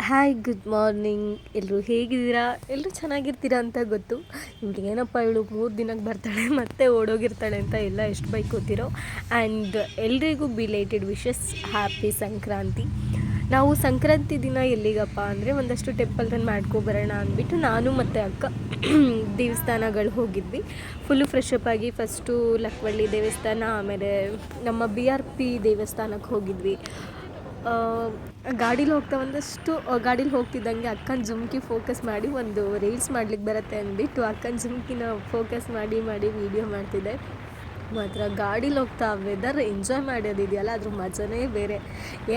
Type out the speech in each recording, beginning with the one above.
Hi good morning. ಎಲ್ಲರೂ ಹೇಗಿದ್ದೀರಾ? ಎಲ್ಲರೂ ಚೆನ್ನಾಗಿರ್ತೀರಾ ಅಂತ ಗೊತ್ತು. ಏನಪ್ಪ ಇವಳು 3 ದಿನಕ್ಕೆ ಬರ್ತಾಳೆ ಮತ್ತೆ ಓಡೋಗಿರ್ತಾಳೆ ಅಂತ ಎಲ್ಲ ಎಷ್ಟು ಬೈಕೋತಿರೋ. ಆ್ಯಂಡ್ ಎಲ್ರಿಗೂ ಬಿಲೇಟೆಡ್ ವಿಶಸ್, ಹ್ಯಾಪಿ ಸಂಕ್ರಾಂತಿ. ನಾವು ಸಂಕ್ರಾಂತಿ ದಿನ ಎಲ್ಲಿಗಪ್ಪ ಅಂದರೆ ಒಂದಷ್ಟು ಟೆಂಪಲ್ ರನ್ ಮಾಡ್ಕೊಬರೋಣ ಅಂದ್ಬಿಟ್ಟು ನಾನು ಮತ್ತು ಅಕ್ಕ ದೇವಸ್ಥಾನಗಳು ಹೋಗಿದ್ವಿ. ಫುಲ್ಲು ಫ್ರೆಶಪ್ ಆಗಿ ಫಸ್ಟು ಲಕ್ವಳ್ಳಿ ದೇವಸ್ಥಾನ, ಆಮೇಲೆ ನಮ್ಮ BRP ದೇವಸ್ಥಾನಕ್ಕೆ ಹೋಗಿದ್ವಿ. ಗಾಡೀಲಿ ಗಾಡೀಲಿ ಹೋಗ್ತಿದ್ದಂಗೆ ಅಕ್ಕನ ಜುಮ್ಕಿ ಫೋಕಸ್ ಮಾಡಿ ಒಂದು ರೀಲ್ಸ್ ಮಾಡ್ಲಿಕ್ಕೆ ಬರುತ್ತೆ ಅಂದ್ಬಿಟ್ಟು ಅಕ್ಕನ ಜುಮ್ಕಿನ ಫೋಕಸ್ ಮಾಡಿ ವೀಡಿಯೋ ಮಾಡ್ತಿದ್ದೆ. ಮಾತ್ರ ಗಾಡೀಲಿ ಹೋಗ್ತಾ ವೆದರ್ ಎಂಜಾಯ್ ಮಾಡೋದಿದೆಯಲ್ಲ, ಅದ್ರ ಮಜನೇ ಬೇರೆ.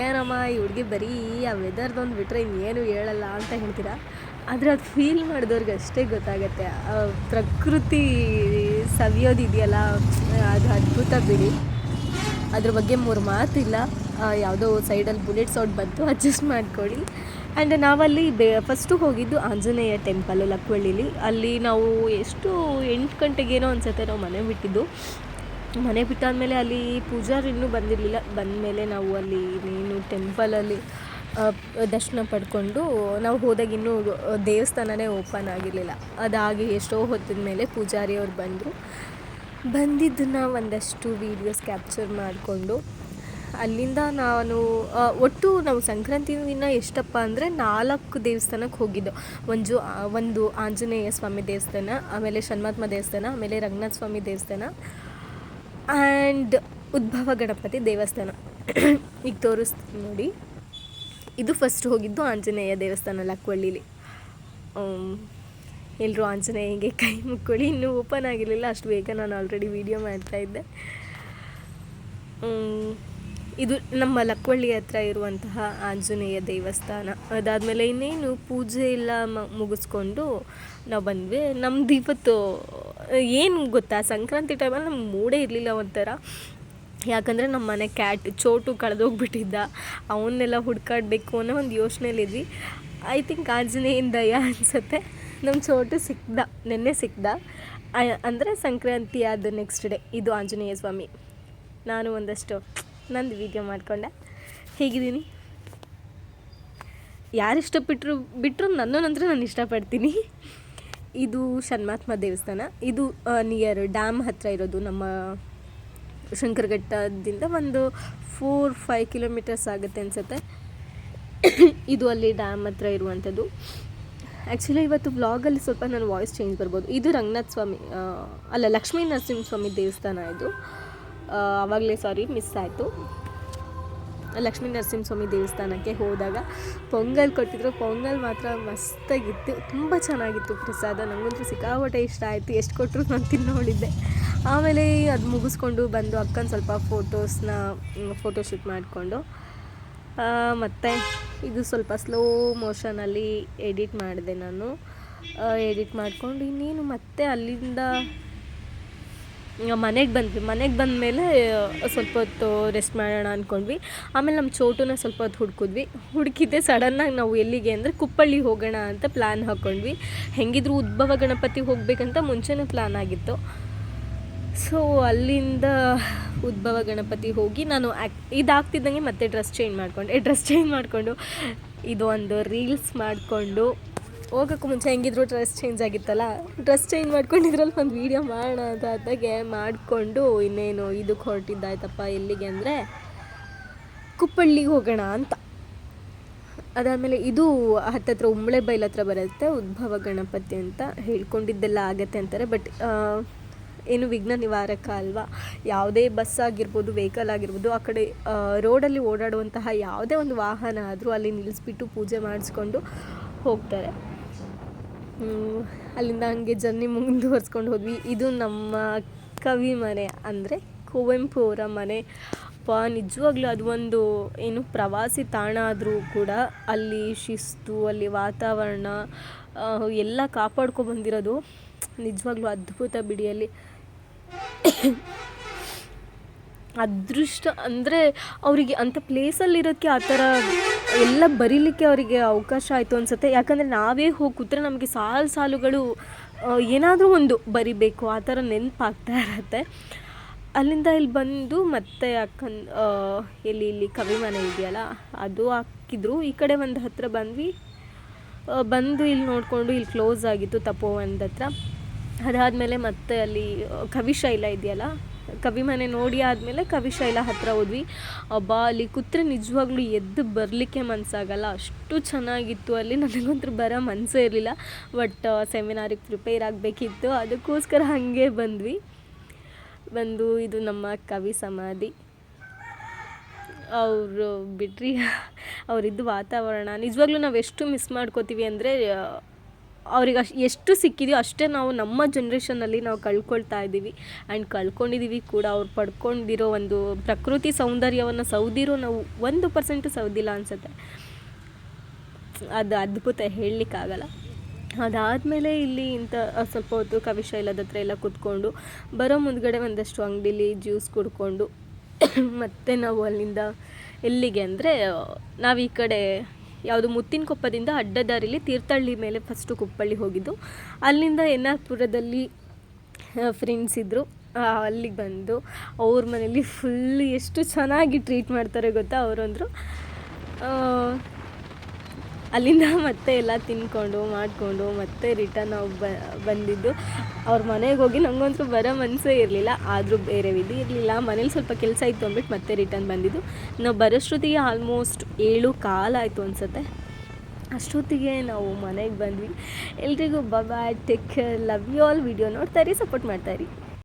ಏನಮ್ಮ ಈ ಹುಡುಗಿ ಬರೀ ಆ ವೆದರ್ದೊಂದು ಬಿಟ್ಟರೆ ಇನ್ನೇನು ಹೇಳಲ್ಲ ಅಂತ ಹೇಳ್ತೀರಾ, ಆದರೆ ಅದು ಫೀಲ್ ಮಾಡಿದವ್ರಿಗೆ ಅಷ್ಟೇ ಗೊತ್ತಾಗತ್ತೆ. ಪ್ರಕೃತಿ ಸವಿಯೋದಿದೆಯಲ್ಲ, ಅದು ಅದ್ಭುತ ಬಿಡಿ. ಅದ್ರ ಬಗ್ಗೆ 3 ಮಾತಿಲ್ಲ. ಯಾವುದೋ ಸೈಡಲ್ಲಿ ಬುಲೆಟ್ ಸೌಂಡ್ ಬಂತು, ಅಡ್ಜಸ್ಟ್ ಮಾಡ್ಕೊಳ್ಳಿ. ಆ್ಯಂಡ್ ನಾವಲ್ಲಿ ಫಸ್ಟು ಹೋಗಿದ್ದು ಆಂಜನೇಯ ಟೆಂಪಲ್ಲು ಲಕ್ವಳ್ಳಿಲಿ. ಅಲ್ಲಿ ನಾವು 8 ಗಂಟೆಗೇನೋ ಅನಿಸುತ್ತೆ ನಾವು ಮನೆ ಬಿಟ್ಟಿದ್ದು. ಮನೆ ಬಿಟ್ಟಾದಮೇಲೆ ಅಲ್ಲಿ ಪೂಜಾರಿ ಇನ್ನೂ ಬಂದಿರಲಿಲ್ಲ. ಬಂದಮೇಲೆ ನಾವು ಅಲ್ಲಿ ಇನ್ನೇನು ಟೆಂಪಲಲ್ಲಿ ದರ್ಶನ ಪಡ್ಕೊಂಡು ನಾವು ಹೋದಾಗ ಇನ್ನೂ ದೇವಸ್ಥಾನನೇ ಓಪನ್ ಆಗಿರಲಿಲ್ಲ. ಅದಾಗಿ ಎಷ್ಟೋ ಹೊತ್ತಿದ ಮೇಲೆ ಪೂಜಾರಿಯವ್ರು ಬಂದಿದ್ದನ್ನು ಒಂದಷ್ಟು ವೀಡಿಯೋಸ್ ಕ್ಯಾಪ್ಚರ್ ಮಾಡಿಕೊಂಡು ಅಲ್ಲಿಂದ ಒಟ್ಟು ನಾವು ಸಂಕ್ರಾಂತಿ ದಿನ ಎಷ್ಟಪ್ಪ ಅಂದರೆ 4 ದೇವಸ್ಥಾನಕ್ಕೆ ಹೋಗಿದ್ದು. ಒಂದು ಆಂಜನೇಯ ಸ್ವಾಮಿ ದೇವಸ್ಥಾನ, ಆಮೇಲೆ ಷಣ್ಮಾತ್ಮ ದೇವಸ್ಥಾನ, ಆಮೇಲೆ ರಂಗನಾಥ ಸ್ವಾಮಿ ದೇವಸ್ಥಾನ ಆ್ಯಂಡ್ ಉದ್ಭವ ಗಣಪತಿ ದೇವಸ್ಥಾನ. ಈಗ ತೋರಿಸ್ತೀನಿ ನೋಡಿ. ಇದು ಫಸ್ಟ್ ಹೋಗಿದ್ದು ಆಂಜನೇಯ ದೇವಸ್ಥಾನ ಲಕ್ವಳ್ಳಿಲಿ. ಎಲ್ಲರೂ ಆಂಜನೇಯಗೆ ಕೈ ಮುಕ್ಕೊಳ್ಳಿ. ಇನ್ನೂ ಓಪನ್ ಆಗಿರಲಿಲ್ಲ, ಅಷ್ಟು ಬೇಗ ನಾನು ಆಲ್ರೆಡಿ ವೀಡಿಯೋ ಮಾಡ್ತಾಯಿದ್ದೆ. ಇದು ನಮ್ಮ ಲಕ್ವಳ್ಳಿ ಹತ್ರ ಇರುವಂತಹ ಆಂಜನೇಯ ದೇವಸ್ಥಾನ. ಅದಾದಮೇಲೆ ಇನ್ನೇನು ಪೂಜೆ ಎಲ್ಲ ಮುಗಿಸ್ಕೊಂಡು ನಾವು ಬಂದ್ವಿ. ನಮ್ದು ಇವತ್ತು ಏನು ಗೊತ್ತಾ, ಸಂಕ್ರಾಂತಿ ಟೈಮಲ್ಲಿ ನಮ್ಗೆ ಮೂಡೇ ಇರಲಿಲ್ಲ ಒಂಥರ. ಯಾಕಂದರೆ ನಮ್ಮ ಮನೆ ಕ್ಯಾಟ್ ಚೋಟು ಕಳೆದೋಗ್ಬಿಟ್ಟಿದ್ದ, ಅವನ್ನೆಲ್ಲ ಹುಡ್ಕಾಡಬೇಕು ಅನ್ನೋ ಒಂದು ಯೋಚನೆಯಲ್ಲಿದ್ವಿ. ಐ ಥಿಂಕ್ ಆಂಜನೇಯನ ದಯ ಅನಿಸುತ್ತೆ, ನಮ್ಮ ಚೋಟು ನೆನ್ನೆ ಸಿಕ್ದ. ಅಂದರೆ ಸಂಕ್ರಾಂತಿ ಆದ ನೆಕ್ಸ್ಟ್ ಡೇ. ಇದು ಆಂಜನೇಯ ಸ್ವಾಮಿ. ನಾನು ಒಂದಷ್ಟು ನಂದು ವೀಡಿಯೋ ಮಾಡಿಕೊಂಡೆ. ಹೇಗಿದ್ದೀನಿ? ಯಾರು ಬಿಟ್ಟರು ನನ್ನಂದ್ರೆ ನಾನು ಇಷ್ಟಪಡ್ತೀನಿ. ಇದು ಷಣ್ಮಾತ್ಮ ದೇವಸ್ಥಾನ. ಇದು ನಿಯರ್ ಡ್ಯಾಮ್ ಹತ್ತಿರ ಇರೋದು. ನಮ್ಮ ಶಂಕರಘಟ್ಟದಿಂದ ಒಂದು 4-5 ಕಿಲೋಮೀಟರ್ಸ್ ಆಗುತ್ತೆ ಅನಿಸುತ್ತೆ. ಇದು ಅಲ್ಲಿ ಡ್ಯಾಮ್ ಹತ್ರ ಇರುವಂಥದ್ದು. ಆ್ಯಕ್ಚುಲಿ ಇವತ್ತು ವ್ಲಾಗಲ್ಲಿ ಸ್ವಲ್ಪ ನನ್ನ ವಾಯ್ಸ್ ಚೇಂಜ್ ಬರ್ಬೋದು. ಇದು ರಂಗನಾಥ ಸ್ವಾಮಿ ಲಕ್ಷ್ಮೀ ನರಸಿಂಹ ಸ್ವಾಮಿ ದೇವಸ್ಥಾನ. ಇದು ಆವಾಗಲೇ ಮಿಸ್ ಆಯಿತು. ಲಕ್ಷ್ಮೀ ನರಸಿಂಹ ಸ್ವಾಮಿ ದೇವಸ್ಥಾನಕ್ಕೆ ಹೋದಾಗ ಪೊಂಗಲ್ ಕೊಟ್ಟಿದ್ರು. ಪೊಂಗಲ್ ಮಾತ್ರ ಮಸ್ತಾಗಿತ್ತು, ತುಂಬ ಚೆನ್ನಾಗಿತ್ತು ಪ್ರಸಾದ. ನನಗಂತೂ ಸಿಕ್ಕಾಪಟ್ಟೆ ಇಷ್ಟ ಆಯಿತು. ಎಷ್ಟು ಕೊಟ್ಟರು ನಾನು ತಿನ್ನೋಳಿದ್ದೆ. ಆಮೇಲೆ ಅದು ಮುಗಿಸ್ಕೊಂಡು ಬಂದು ಅಕ್ಕನ ಸ್ವಲ್ಪ ಫೋಟೋಶೂಟ್ ಮಾಡಿಕೊಂಡು ಮತ್ತು ಇದು ಸ್ವಲ್ಪ ಸ್ಲೋ ಮೋಷನಲ್ಲಿ ಎಡಿಟ್ ಮಾಡಿದೆ ನಾನು. ಎಡಿಟ್ ಮಾಡಿಕೊಂಡು ಇನ್ನೇನು ಮತ್ತೆ ಅಲ್ಲಿಂದ ಮನೆಗೆ ಬಂದಮೇಲೆ ಸ್ವಲ್ಪ ಹೊತ್ತು ರೆಸ್ಟ್ ಮಾಡೋಣ ಅಂದ್ಕೊಂಡ್ವಿ. ಆಮೇಲೆ ನಮ್ಮ ಚೋಟುನ ಸ್ವಲ್ಪ ಹೊತ್ತು ಹುಡುಕಿದ್ದೆ. ಸಡನ್ನಾಗಿ ನಾವು ಎಲ್ಲಿಗೆ ಅಂದರೆ ಕುಪ್ಪಳ್ಳಿ ಹೋಗೋಣ ಅಂತ ಪ್ಲ್ಯಾನ್ ಹಾಕ್ಕೊಂಡ್ವಿ. ಹೆಂಗಿದ್ರು ಉದ್ಭವ ಗಣಪತಿ ಹೋಗಬೇಕಂತ ಮುಂಚೆನೇ ಪ್ಲ್ಯಾನ್ ಆಗಿತ್ತು. ಸೊ ಅಲ್ಲಿಂದ ಉದ್ಭವ ಗಣಪತಿ ಹೋಗಿ ನಾನು ಇದಾಗ್ತಿದ್ದಂಗೆ ಮತ್ತೆ ಡ್ರೆಸ್ ಚೇಂಜ್ ಮಾಡಿಕೊಂಡು ಇದು ಒಂದು ರೀಲ್ಸ್ ಮಾಡಿಕೊಂಡು ಹೋಗೋಕ್ಕೂ ಮುಂಚೆ ಹೆಂಗಿದ್ರು ಡ್ರೆಸ್ ಚೇಂಜ್ ಆಗಿತ್ತಲ್ಲ, ಡ್ರೆಸ್ ಚೇಂಜ್ ಮಾಡ್ಕೊಂಡು ಇದರಲ್ಲಿ ಒಂದು ವೀಡಿಯೋ ಮಾಡೋಣ ಅಂತ ಅದಾಗೆ ಮಾಡಿಕೊಂಡು ಇನ್ನೇನು ಇದಕ್ಕೆ ಹೊರಟಿದ್ದಾಯ್ತಪ್ಪ. ಎಲ್ಲಿಗೆ ಅಂದರೆ ಕುಪ್ಪಳ್ಳಿಗೆ ಹೋಗೋಣ ಅಂತ. ಅದಾದಮೇಲೆ ಇದು ಹತ್ತತ್ರ ಉಂಬಳೆ ಬೈಲ್ ಹತ್ರ ಬರುತ್ತೆ ಉದ್ಭವ ಗಣಪತಿ ಅಂತ. ಹೇಳ್ಕೊಂಡಿದ್ದೆಲ್ಲ ಆಗತ್ತೆ ಅಂತಾರೆ, ಬಟ್ ಏನು ವಿಘ್ನ ನಿವಾರಕ ಅಲ್ವಾ. ಯಾವುದೇ ಬಸ್ ಆಗಿರ್ಬೋದು, ವೆಹಿಕಲ್ ಆಗಿರ್ಬೋದು, ಆ ಕಡೆ ರೋಡಲ್ಲಿ ಓಡಾಡುವಂತಹ ಯಾವುದೇ ಒಂದು ವಾಹನ ಆದರೂ ಅಲ್ಲಿ ನಿಲ್ಲಿಸ್ಬಿಟ್ಟು ಪೂಜೆ ಮಾಡಿಸ್ಕೊಂಡು ಹೋಗ್ತಾರೆ. ಅಲ್ಲಿಂದ ಹಂಗೆ ಜರ್ನಿ ಮುಂದುವರ್ಸ್ಕೊಂಡು ಹೋದ್ವಿ. ಇದು ನಮ್ಮ ಕವಿ ಮನೆ, ಅಂದರೆ ಕುವೆಂಪು ಅವರ ಮನೆ. ನಿಜವಾಗ್ಲೂ ಅದು ಒಂದು ಪ್ರವಾಸಿ ತಾಣ ಆದರೂ ಕೂಡ ಅಲ್ಲಿ ಶಿಸ್ತು, ಅಲ್ಲಿ ವಾತಾವರಣ ಎಲ್ಲ ಕಾಪಾಡ್ಕೊಬಂದಿರೋದು ನಿಜವಾಗ್ಲೂ ಅದ್ಭುತ ಬಿಡಿ. ಅಲ್ಲಿ ಅದೃಷ್ಟ ಅಂದರೆ ಅವರಿಗೆ ಅಂಥ ಪ್ಲೇಸಲ್ಲಿರೋಕ್ಕೆ ಆ ಥರ ಎಲ್ಲ ಬರೀಲಿಕ್ಕೆ ಅವರಿಗೆ ಅವಕಾಶ ಆಯಿತು ಅನಿಸುತ್ತೆ. ಯಾಕಂದರೆ ನಾವೇ ಹೋಗಿ ಕೂತ್ರೆ ನಮಗೆ ಸಾಲುಗಳು ಏನಾದರೂ ಒಂದು ಬರಿಬೇಕು, ಆ ಥರ ನೆನಪಾಗ್ತಾ ಇರತ್ತೆ. ಅಲ್ಲಿಂದ ಇಲ್ಲಿ ಬಂದು ಮತ್ತೆ ಅಕ್ಕನ ಇಲ್ಲಿ ಕವಿ ಮನೆ ಇದೆಯಲ್ಲ ಅದು ಹಾಕಿದ್ರು. ಈ ಕಡೆ ಒಂದು ಹತ್ತಿರ ಬಂದ್ವಿ. ಬಂದು ಇಲ್ಲಿ ನೋಡಿಕೊಂಡು ಇಲ್ಲಿ ಕ್ಲೋಸ್ ಆಗಿತ್ತು ತಪೋವನದ ಹತ್ರ. ಅದಾದಮೇಲೆ ಮತ್ತೆ ಅಲ್ಲಿ ಕವಿಶೈಲ ಇದೆಯಲ್ಲ, ಕವಿ ಮನೆ ನೋಡಿ ಆದಮೇಲೆ ಕವಿಶೈಲ ಹತ್ತಿರ ಹೋದ್ವಿ. ಅಬ್ಬಾ ಅಲ್ಲಿ ಕೂತ್ರೆ ನಿಜವಾಗ್ಲೂ ಎದ್ದು ಬರಲಿಕ್ಕೆ ಮನಸ್ಸಾಗಲ್ಲ, ಅಷ್ಟು ಚೆನ್ನಾಗಿತ್ತು ಅಲ್ಲಿ. ನನಗಂತೂ ಬರೋ ಮನಸ್ಸೇ ಇರಲಿಲ್ಲ. ಬಟ್ ಸೆಮಿನಾರಿಗೆ ಪ್ರಿಪೇರ್ ಆಗಬೇಕಿತ್ತು, ಅದಕ್ಕೋಸ್ಕರ ಹಾಗೆ ಬಂದು ಇದು ನಮ್ಮ ಕವಿ ಸಮಾಧಿ. ಅವರು ಬಿಟ್ರಿ ಅವರಿದ್ದು ವಾತಾವರಣ ನಿಜವಾಗ್ಲೂ ನಾವು ಎಷ್ಟು ಮಿಸ್ ಮಾಡ್ಕೋತೀವಿ ಅಂದರೆ, ಅವ್ರಿಗೆ ಎಷ್ಟು ಸಿಕ್ಕಿದೆಯೋ ಅಷ್ಟೇ ನಾವು ನಮ್ಮ ಜನ್ರೇಷನಲ್ಲಿ ನಾವು ಕಳ್ಕೊಳ್ತಾ ಇದ್ದೀವಿ. ಆ್ಯಂಡ್ ಕಳ್ಕೊಂಡಿದ್ದೀವಿ ಕೂಡ. ಅವ್ರು ಪಡ್ಕೊಂಡಿರೋ ಒಂದು ಪ್ರಕೃತಿ ಸೌಂದರ್ಯವನ್ನು ಸೌದಿರೋ ನಾವು 1% ಸೌದಿಲ್ಲ ಅನಿಸುತ್ತೆ. ಅದು ಅದ್ಭುತ, ಹೇಳಲಿಕ್ಕಾಗಲ್ಲ. ಅದಾದಮೇಲೆ ಇಲ್ಲಿ ಸ್ವಲ್ಪ ಹೊತ್ತು ಕವಿಶೈಲದ ಹತ್ರ ಎಲ್ಲ ಕೂತ್ಕೊಂಡು ಬರೋ ಮುಂದ್ಗಡೆ ಒಂದಷ್ಟು ಅಂಗಡೀಲಿ ಜ್ಯೂಸ್ ಕುಡ್ಕೊಂಡು ಮತ್ತು ನಾವು ಅಲ್ಲಿಂದ ಎಲ್ಲಿಗೆ ಅಂದರೆ, ನಾವು ಈ ಕಡೆ ಯಾವುದು ಮುತ್ತಿನಕೊಪ್ಪದಿಂದ ಅಡ್ಡದಾರಿಲಿ ತೀರ್ಥಹಳ್ಳಿ ಮೇಲೆ ಫಸ್ಟು ಕುಪ್ಪಳ್ಳಿ ಹೋಗಿದ್ದು. ಅಲ್ಲಿಂದ ಎನ್ ಆರ್ ಪುರದಲ್ಲಿ ಫ್ರೆಂಡ್ಸ್ ಇದ್ದರು, ಅಲ್ಲಿಗೆ ಬಂದು ಅವ್ರ ಮನೇಲಿ ಫುಲ್ ಎಷ್ಟು ಚೆನ್ನಾಗಿ ಟ್ರೀಟ್ ಮಾಡ್ತಾರೆ ಗೊತ್ತಾ ಅವರಂದರು. ಅಲ್ಲಿಂದ ಮತ್ತೆ ಎಲ್ಲ ತಿನ್ಕೊಂಡು ಮಾಡಿಕೊಂಡು ಮತ್ತೆ ರಿಟರ್ನ್ ನಾವು ಬಂದಿದ್ದು. ಅವ್ರ ಮನೆಗೆ ಹೋಗಿ ನನಗಂತೂ ಬರೋ ಮನಸ್ಸೇ ಇರಲಿಲ್ಲ. ಆದರೂ ಬೇರೆ ವಿಧಿ ಇರಲಿಲ್ಲ, ಮನೇಲಿ ಸ್ವಲ್ಪ ಕೆಲಸ ಇತ್ತು ಅಂದ್ಬಿಟ್ಟು ಮತ್ತೆ ರಿಟರ್ನ್ ಬಂದಿದ್ದು. ನಾವು ಬರೋಷ್ಟೊತ್ತಿಗೆ ಆಲ್ಮೋಸ್ಟ್ 7:15 ಆಯಿತು ಅನಿಸುತ್ತೆ. ಅಷ್ಟೊತ್ತಿಗೆ ನಾವು ಮನೆಗೆ ಬಂದ್ವಿ. ಎಲ್ರಿಗೂ bye, take care, love you all. Video ನೋಡ್ತಾಯಿರಿ, ಸಪೋರ್ಟ್ ಮಾಡ್ತಾಯಿರಿ.